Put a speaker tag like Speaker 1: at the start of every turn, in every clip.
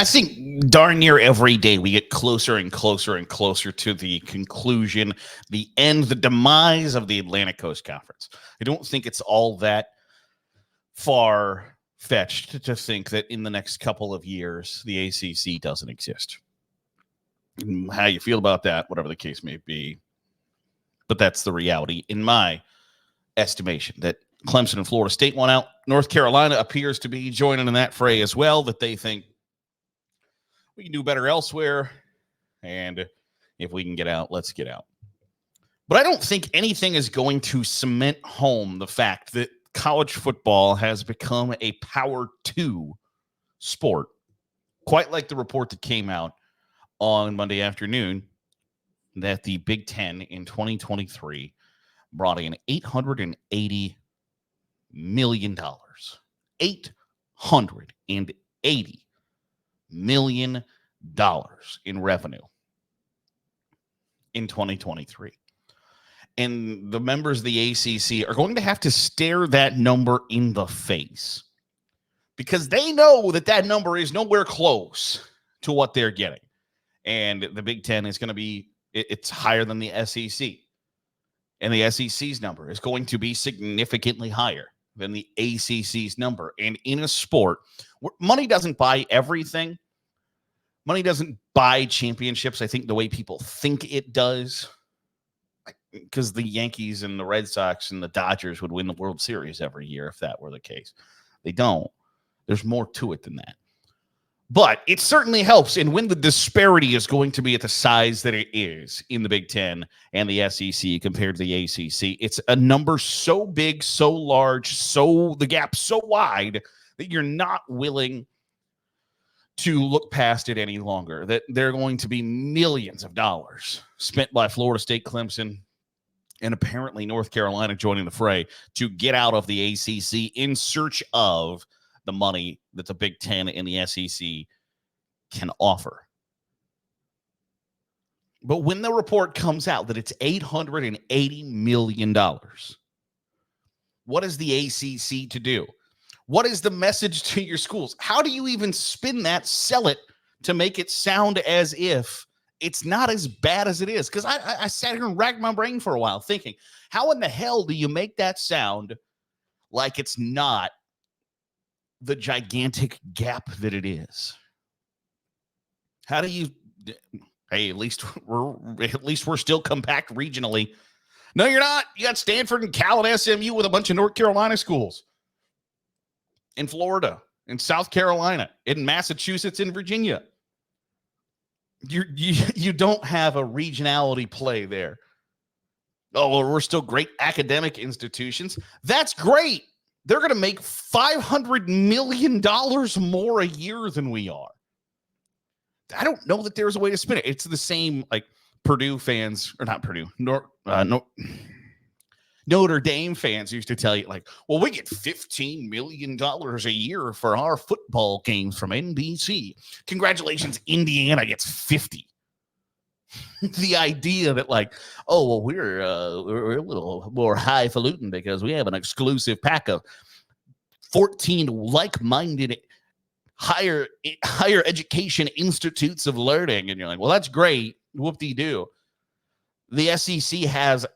Speaker 1: I think darn near every day we get closer and closer and closer to the conclusion, the end, the demise of the Atlantic Coast Conference. I don't think it's all that far fetched to think that in the next couple of years, the ACC doesn't exist. How you feel about that, whatever the case may be. But that's the reality, in my estimation, that Clemson and Florida State won out. North Carolina appears to be joining in that fray as well, that they think we can do better elsewhere. And if we can get out, let's get out. But I don't think anything is going to cement home the fact that college football has become a Power 2 sport, quite like the report that came out on Monday afternoon that the Big Ten in 2023 brought in $880 million. $880 million in revenue in 2023. And the members of the ACC are going to have to stare that number in the face because they know that that number is nowhere close to what they're getting. And the Big Ten is going to be, it's higher than the SEC. And the SEC's number is going to be significantly higher than the ACC's number. And in a sport where money doesn't buy everything, money doesn't buy championships, I think, the way people think it does. Because the Yankees and the Red Sox and the Dodgers would win the World Series every year if that were the case. They don't. There's more to it than that. But it certainly helps. And when the disparity is going to be at the size that it is in the Big Ten and the SEC compared to the ACC, it's a number so big, so large, so the gap so wide that you're not willing to look past it any longer. That there are going to be millions of dollars spent by Florida State, Clemson, and apparently North Carolina joining the fray to get out of the ACC in search of the money that the Big Ten and the SEC can offer. But when the report comes out that it's $880 million, what is the ACC to do? What is the message to your schools? How do you even spin that, sell it to make it sound as if it's not as bad as it is? Because I sat here and racked my brain for a while thinking, how in the hell do you make that sound like it's not the gigantic gap that it is? How do you, hey, at least we're still compact regionally. No, you're not. You got Stanford and Cal and SMU with a bunch of North Carolina schools. In Florida, in South Carolina, in Massachusetts, in Virginia. You don't have a regionality play there. Oh, well, we're still great academic institutions. That's great. They're going to make $500 million more a year than we are. I don't know that there's a way to spin it. It's the same, like Purdue fans, or not Purdue, Notre Dame fans used to tell you, like, well, we get $15 million a year for our football games from NBC. Congratulations, Indiana gets 50. The idea that, like, oh, well, we're a little more highfalutin because we have an exclusive pack of 14 like-minded higher education institutes of learning. And you're like, well, that's great. Whoop-de-doo. The SEC has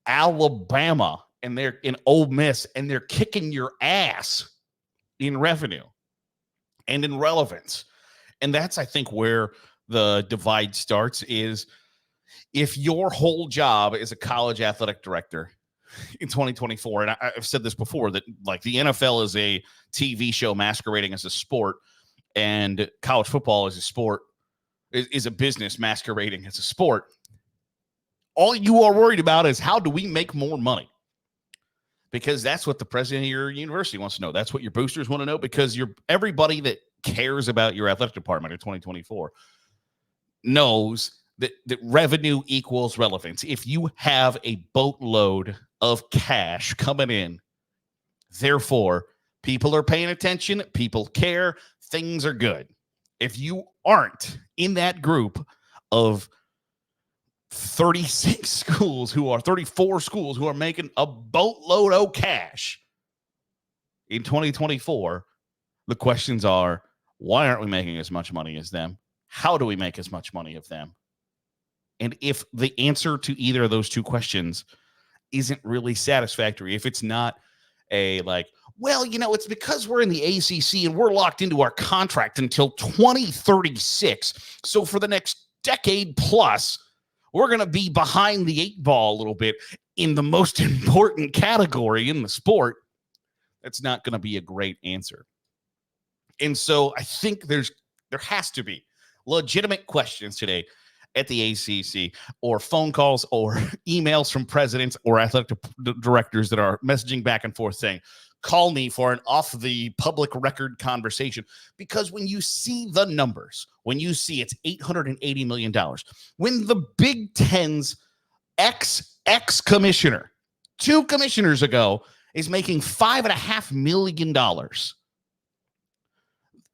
Speaker 1: Alabama and they're in Ole Miss and they're kicking your ass in revenue and in relevance. And that's, I think, where the divide starts is if your whole job is a college athletic director in 2024, and I've said this before, that like the NFL is a TV show masquerading as a sport and college football is a sport, is a business masquerading as a sport. All you are worried about is how do we make more money? Because that's what the president of your university wants to know. That's what your boosters want to know, because everybody that cares about your athletic department in 2024 knows that revenue equals relevance. If you have a boatload of cash coming in, therefore, people are paying attention, people care, things are good. If you aren't in that group of 34 schools who are making a boatload of cash in 2024, the questions are, Why aren't we making as much money as them? How do we make as much money of them? And if the answer to either of those two questions isn't really satisfactory, if it's not a like, well, it's because we're in the ACC and we're locked into our contract until 2036. So for the next decade plus, we're going to be behind the 8 ball a little bit in the most important category in the sport. That's not going to be a great answer. And so I think there has to be legitimate questions today at the ACC, or phone calls or emails from presidents or athletic directors that are messaging back and forth saying, call me for an off the public record conversation. Because when you see the numbers, when you see it's $880 million, when the Big Ten's ex-commissioner 2 commissioners ago is making $5.5 million,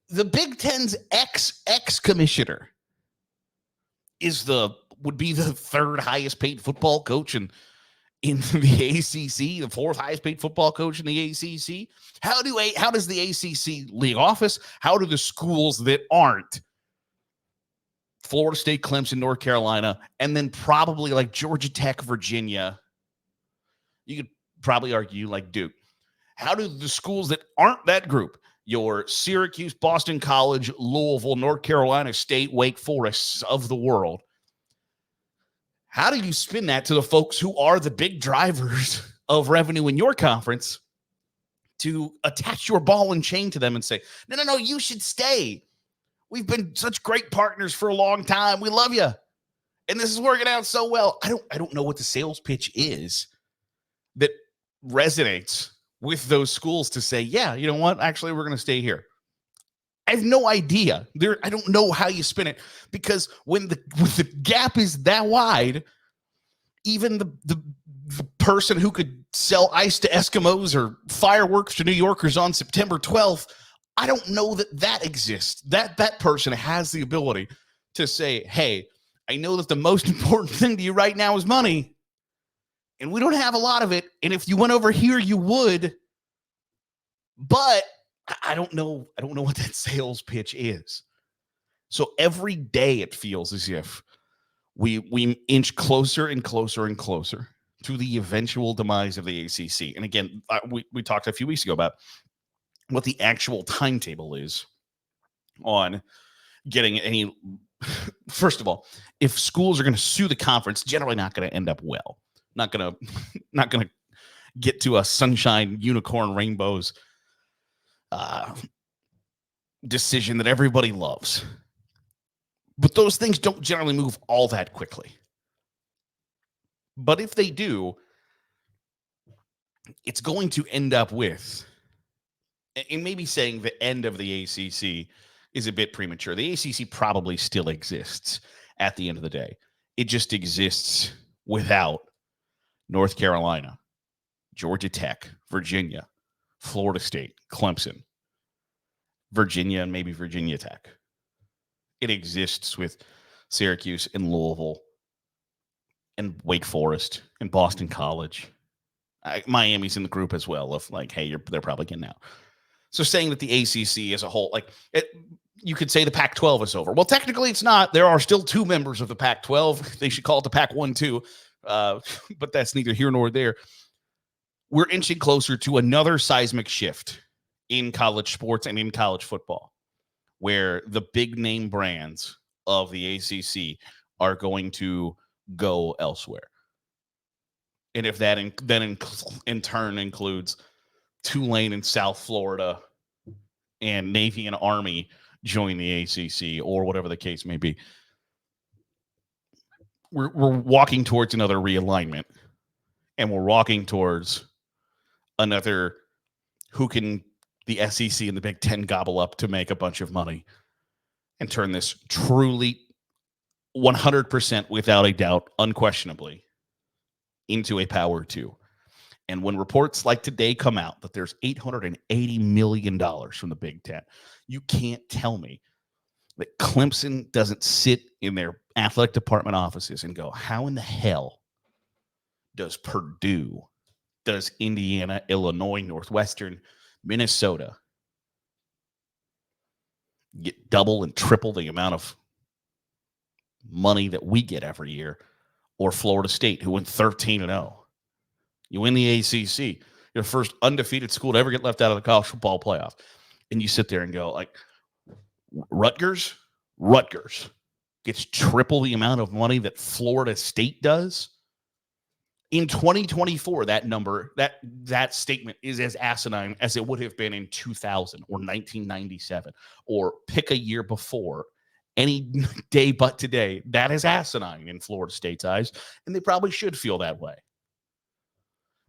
Speaker 1: the Big Ten's ex-commissioner would be the 3rd highest paid football coach in the ACC, the 4th highest paid football coach in the ACC. How does the ACC league office, how do the schools that aren't Florida State, Clemson, North Carolina, and then probably like Georgia Tech, Virginia, you could probably argue like Duke, how do the schools that aren't that group, your Syracuse, Boston College, Louisville, North Carolina State, Wake Forests of the world, how do you spin that to the folks who are the big drivers of revenue in your conference to attach your ball and chain to them and say, no, you should stay. We've been such great partners for a long time. We love you. And this is working out so well. I don't know what the sales pitch is that resonates with those schools to say, yeah, you know what? Actually, we're going to stay here. I have no idea. I don't know how you spin it, because when the gap is that wide, even the person who could sell ice to Eskimos or fireworks to New Yorkers on September 12th, I don't know that exists. That person has the ability to say, hey, I know that the most important thing to you right now is money, and we don't have a lot of it. And if you went over here, you would. But I don't know what that sales pitch is. So every day it feels as if we inch closer and closer and closer to the eventual demise of the ACC. And again, we talked a few weeks ago about what the actual timetable is on getting any. First of all, if schools are going to sue the conference, generally not going to end up well. Not going to get to a sunshine, unicorn, rainbows decision that everybody loves. But those things don't generally move all that quickly. But if they do, it's going to end up with, and maybe saying the end of the ACC is a bit premature. The ACC probably still exists at the end of the day. It just exists without North Carolina, Georgia Tech, Virginia, Florida State, Clemson, Virginia, and maybe Virginia Tech. It exists with Syracuse and Louisville and Wake Forest and Boston College. Miami's in the group as well of like, hey, they're probably getting out. So saying that the ACC as a whole, you could say the Pac-12 is over. Well, technically it's not. There are still 2 members of the Pac-12. They should call it the Pac-1 too. But that's neither here nor there. We're inching closer to another seismic shift in college sports and in college football, where the big name brands of the ACC are going to go elsewhere. And if that then in turn includes Tulane and South Florida and Navy and Army join the ACC or whatever the case may be, we're walking towards another realignment, and we're walking towards another who can the SEC and the Big Ten gobble up to make a bunch of money and turn this truly 100% without a doubt, unquestionably, into a power 2. And when reports like today come out that there's $880 million from the Big Ten, you can't tell me that Clemson doesn't sit in their athletic department offices and go, how in the hell does Purdue, does Indiana, Illinois, Northwestern, Minnesota, get double and triple the amount of money that we get every year, or Florida State, who went 13-0. You win the ACC. You're the first undefeated school to ever get left out of the college football playoff. And you sit there and go, like, Rutgers gets triple the amount of money that Florida State does. In 2024, that number, that statement is as asinine as it would have been in 2000 or 1997, or pick a year before. Any day but today, that is asinine in Florida State's eyes, and they probably should feel that way.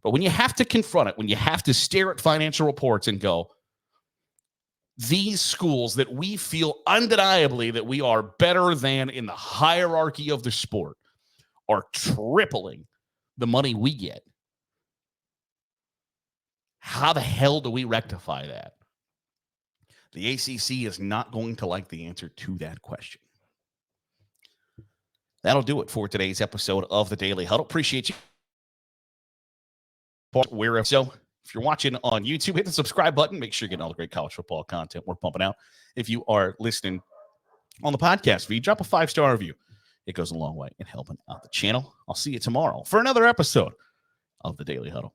Speaker 1: But when you have to confront it, when you have to stare at financial reports and go, these schools that we feel undeniably that we are better than in the hierarchy of the sport are tripling the money we get, how the hell do we rectify that? The ACC is not going to like the answer to that question. That'll do it for today's episode of the Daily Huddle. Appreciate you. So if you're watching on YouTube, hit the subscribe button. Make sure you're getting all the great college football content we're pumping out. If you are listening on the podcast feed, drop a 5-star review. It goes a long way in helping out the channel. I'll see you tomorrow for another episode of the Daily Huddle.